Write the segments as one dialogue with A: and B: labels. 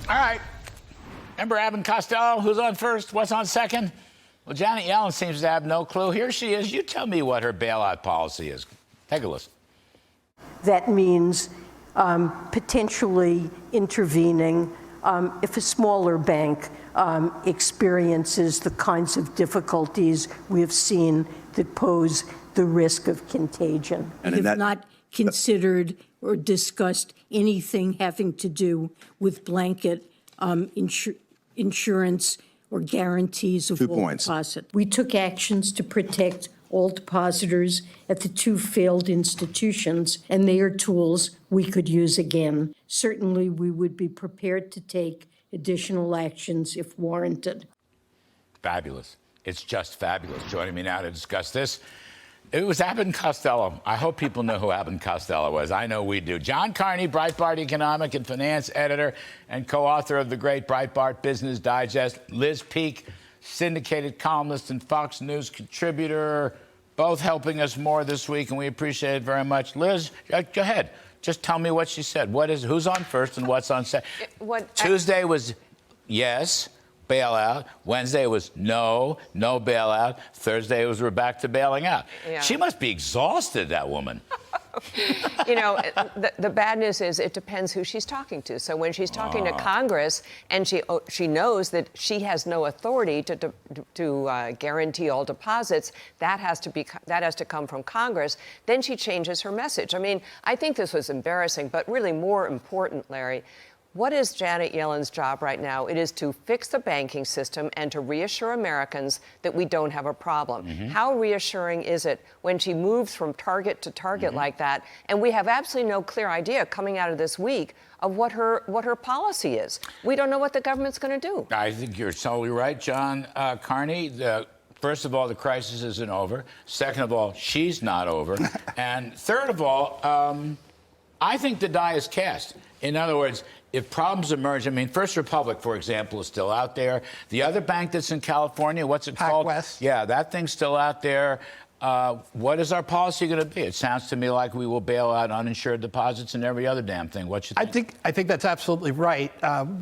A: All right. Remember Abbott and Costello? Who's on first? What's on second? Well, Janet Yellen seems to have no clue. Here she is. You tell me what her bailout policy is. Take a listen.
B: That means potentially intervening if a smaller bank experiences the kinds of difficulties we have seen that pose the risk of contagion.
C: We have not considered or discussed anything having to do with blanket insurance or guarantees of all deposit. We took actions to protect all depositors at the two failed institutions, and they are tools we could use again. Certainly, we would be prepared to take additional actions if warranted.
A: Fabulous. It's just fabulous. Joining me now to discuss this, it was Abbott and Costello. I hope people know who Abbott and Costello was. I know we do. John Carney, Breitbart economic and finance editor and co-author of the great Breitbart Business Digest. Liz Peek, syndicated columnist and Fox News contributor, both helping us more this week, and we appreciate it very much. Liz, go ahead. Just tell me what she said. Who's on first and what's on second? Tuesday was yes, bailout. Wednesday was no bailout. Thursday was we're back to bailing out. Yeah. She must be exhausted, that woman.
D: You know, the bad news is it depends who she's talking to. So when she's talking to Congress and she knows that she has no authority to guarantee all deposits, that has to come from Congress. Then she changes her message. I mean, I think this was embarrassing, but really more important, Larry. What is Janet Yellen's job right now? It is to fix the banking system and to reassure Americans that we don't have a problem. Mm-hmm. How reassuring is it when she moves from target to target like that, and we have absolutely no clear idea coming out of this week of what her policy is? We don't know what the government's going to do.
A: I think you're totally right, John Carney. First of all, the crisis isn't over. Second of all, she's not over. And third of all, I think the die is cast. In other words, if problems emerge, I mean, First Republic, for example, is still out there. The other bank that's in California, what's it called?
E: PacWest.
A: Yeah, that thing's still out there. What is our policy going to be? It sounds to me like we will bail out uninsured deposits and every other damn thing. What you think?
E: I think that's absolutely right.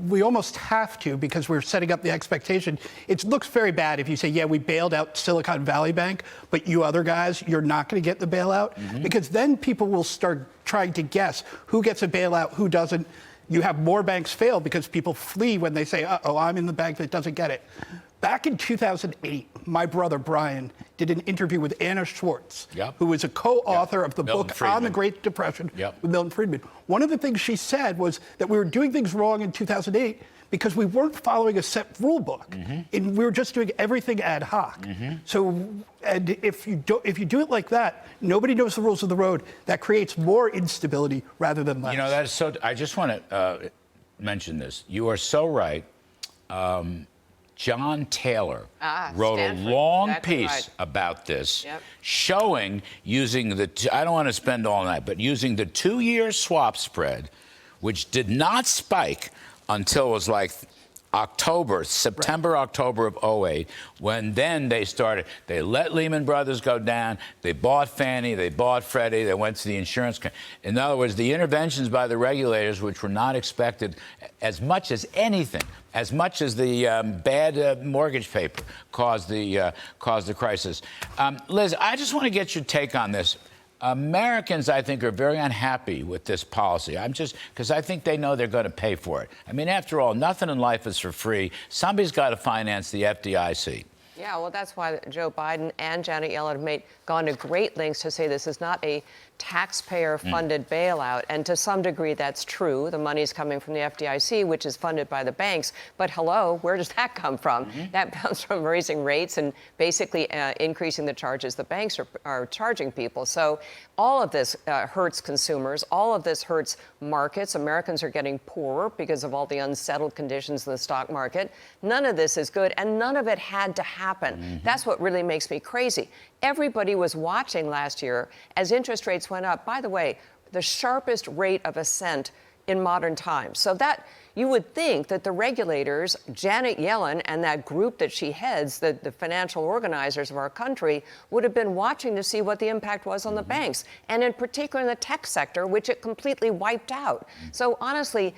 E: We almost have to, because we're setting up the expectation. It looks very bad if you say, yeah, we bailed out Silicon Valley Bank, but you other guys, you're not going to get the bailout. Because then people will start trying to guess who gets a bailout, who doesn't. You have more banks fail because people flee when they say, uh-oh, I'm in the bank that doesn't get it. Back in 2008, my brother Brian did an interview with Anna Schwartz, who was a co-author of the book On the Great Depression with Milton Friedman. One of the things she said was that we were doing things wrong in 2008 because we weren't following a set rule book, and we were just doing everything ad hoc. So, and if you do it like that, nobody knows the rules of the road. That creates more instability rather than less.
A: You know, that is so. I just want to mention this. You are so right. John Taylor wrote a long piece about this, showing using the, I don't want to spend all night, but using the 2-year swap spread, which did not spike until it was like September, October of 2008, when then they let Lehman Brothers go down, they bought Fannie, they bought Freddie, they went to the insurance. In other words, the interventions by the regulators, which were not expected as much as anything, as much as the bad mortgage paper caused the crisis. Liz, I just want to get your take on this. Americans, I think, are very unhappy with this policy. Because I think they know they're going to pay for it. I mean, after all, nothing in life is for free. Somebody's got to finance the FDIC.
D: Yeah, well, that's why Joe Biden and Janet Yellen have gone to great lengths to say this is not a taxpayer-funded bailout. And to some degree, that's true. The money's coming from the FDIC, which is funded by the banks. But hello, where does that come from? That comes from raising rates and basically increasing the charges the banks are charging people. So all of this hurts consumers. All of this hurts markets. Americans are getting poorer because of all the unsettled conditions in the stock market. None of this is good, and none of it had to happen. That's what really makes me crazy. Everybody was watching last year as interest rates went up. By the way, the sharpest rate of ascent in modern times. So that you would think that the regulators, Janet Yellen and that group that she heads, the financial organizers of our country, would have been watching to see what the impact was on the banks, and in particular in the tech sector, which it completely wiped out. So honestly,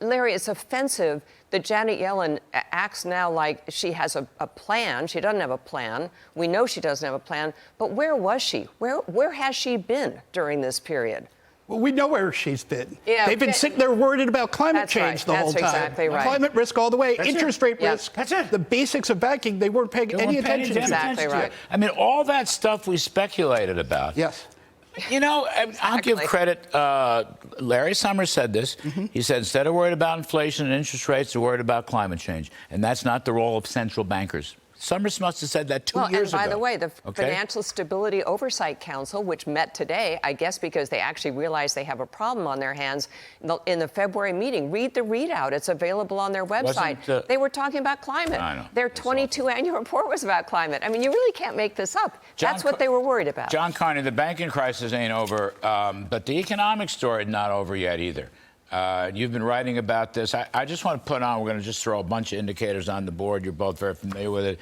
D: Larry, it's offensive that Janet Yellen acts now like she has a plan. She doesn't have a plan. We know she doesn't have a plan. But where was she? Where has she been during this period?
E: Well, we know where she's been.
D: Yeah,
E: They've been sitting there worried about climate change the whole time.
D: That's exactly right.
E: Climate risk all the way,
A: That's
E: interest
A: it.
E: rate
D: Yeah.
E: risk.
A: That's it.
E: The basics of banking, they weren't paying any attention to.
D: Exactly right.
A: I mean, all that stuff we speculated about.
E: Yes.
A: You know, I'll give credit. Larry Summers said this. He said, instead of worried about inflation and interest rates, they're worried about climate change. And that's not the role of central bankers. Summers must have said that 2 years ago.
D: And by the way, the Financial Stability Oversight Council, which met today, I guess because they actually realized they have a problem on their hands, in the February meeting, read the readout. It's available on their website. They were talking about climate.
A: I know.
D: Their 22 annual report was about climate. I mean, you really can't make this up. That's what they were worried about.
A: John Carney, the banking crisis ain't over, but the economic story is not over yet either. You've been writing about this. I just want to put on, we're going to just throw a bunch of indicators on the board. You're both very familiar with it.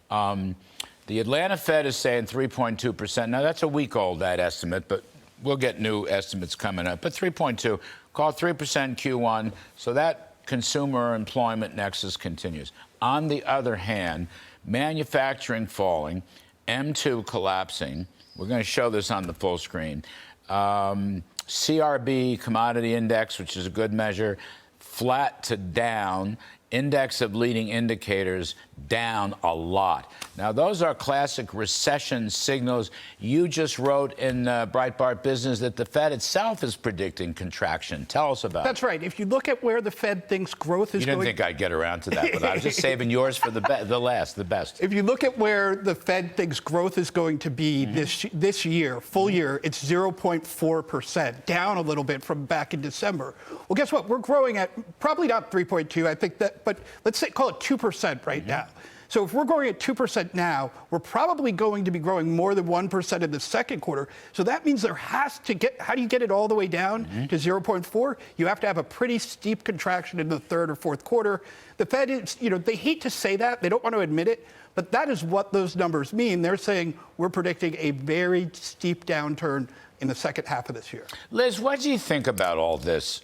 A: The Atlanta Fed is saying 3.2%. Now, that's a week old, that estimate, but we'll get new estimates coming up. But 3.2, call it 3% Q1, so that consumer employment nexus continues. On the other hand, manufacturing falling, M2 collapsing. We're going to show this on the full screen. CRB, commodity index, which is a good measure, flat to down. Index of leading indicators down a lot. Now, those are classic recession signals. You just wrote in Breitbart Business that the Fed itself is predicting contraction. Tell us about it.
E: That's right. If you look at where the Fed thinks growth is
A: You didn't
E: going...
A: think I'd get around to that, but I was just saving yours for the best.
E: If you look at where the Fed thinks growth is going to be this year, full year, it's 0.4%, down a little bit from back in December. Well, guess what? We're growing at probably not 3.2, I think that, but let's say call it 2% right now. So if we're growing at 2% now, we're probably going to be growing more than 1% in the second quarter. So that means there has to get, how do you get it all the way down to 0.4? You have to have a pretty steep contraction in the third or fourth quarter. The Fed is, they hate to say that. They don't want to admit it. But that is what those numbers mean. They're saying we're predicting a very steep downturn in the second half of this year.
A: Liz, what do you think about all this?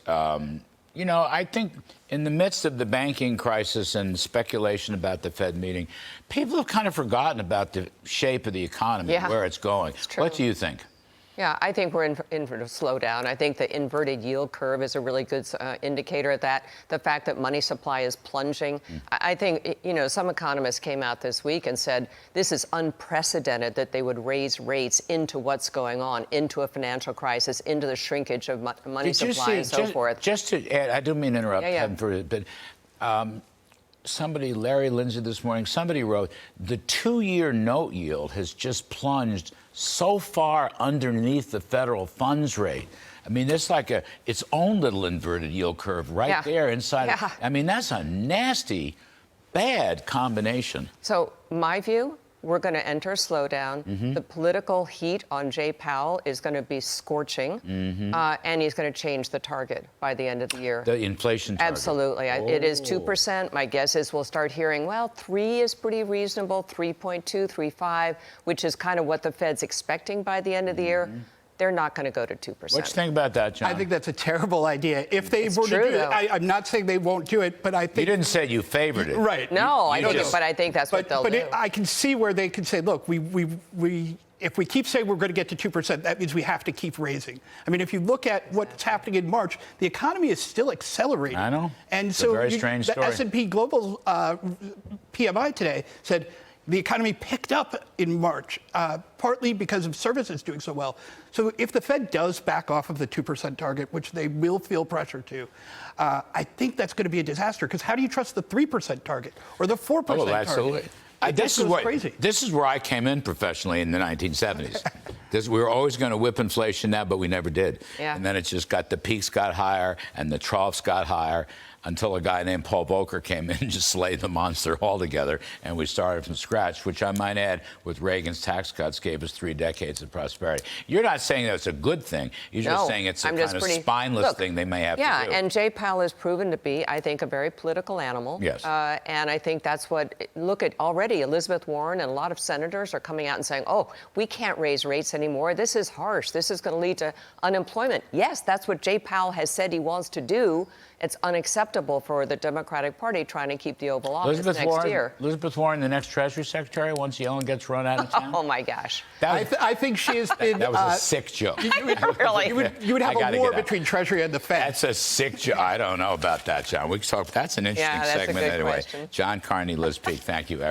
A: I think in the midst of the banking crisis and speculation about the Fed meeting, people have kind of forgotten about the shape of the economy, where it's going. What do you think?
D: Yeah, I think we're in for a slowdown. I think the inverted yield curve is a really good indicator of that. The fact that money supply is plunging. I think, some economists came out this week and said this is unprecedented that they would raise rates into what's going on, into a financial crisis, into the shrinkage of money supply and so forth.
A: Just to add, I don't mean to interrupt, but Larry Lindsay this morning, somebody wrote, the 2-year note yield has just plunged so far underneath the federal funds rate. I mean, it's like its own little inverted yield curve right there inside. I mean, that's a nasty, bad combination.
D: So my view, we're going to enter a slowdown. The political heat on Jay Powell is going to be scorching, and he's going to change the target by the end of the year.
A: The inflation target.
D: Absolutely. It is 2%. My guess is we'll start hearing, 3 is pretty reasonable, 3.2, 3.5, which is kind of what the Fed's expecting by the end of the year. They're not going to go to 2%.
A: What do you think about that, John?
E: I think that's a terrible idea. If they were to do it, I'm not saying they won't do it, but I think...
A: You didn't say you favored it.
E: Right.
D: No, I don't, but I think that's what they'll do.
E: But I can see where they can say, look, if we keep saying we're going to get to 2%, that means we have to keep raising. I mean, if you look at what's happening in March, the economy is still accelerating.
A: I know.
E: And
A: it's
E: so
A: a very strange story.
E: The S&P Global PMI today said the economy picked up in March, partly because of services doing so well. So if the Fed does back off of the 2% target, which they will feel pressure to, I think that's going to be a disaster. Because how do you trust the 3% target or the 4% target?
A: Absolutely. This is where I came in professionally in the 1970s. We were always going to whip inflation now, but we never did. And then it just the peaks got higher and the troughs got higher. until a guy named Paul Volcker came in and just slayed the monster altogether, and we started from scratch, which I might add, with Reagan's tax cuts, gave us 3 decades of prosperity. You're not saying that's a good thing. You're just saying it's a kind of spineless thing they may have to do.
D: Yeah, and Jay Powell has proven to be, I think, a very political animal.
A: Yes.
D: And I think that's what, look at already, Elizabeth Warren and a lot of senators are coming out and saying, oh, we can't raise rates anymore. This is harsh. This is going to lead to unemployment. Yes, that's what Jay Powell has said he wants to do. It's unacceptable for the Democratic Party trying to keep the Oval Office next year.
A: Elizabeth Warren, the next Treasury Secretary, once Yellen gets run out of town?
D: Oh, my gosh.
E: I think she has been...
A: That was a sick joke.
D: Really?
E: You would have a war between Treasury and the Fed.
A: That's a sick joke. I don't know about that, John. We can talk. That's an interesting segment
D: a good
A: anyway.
D: question.
A: John Carney, Liz Peek, thank you.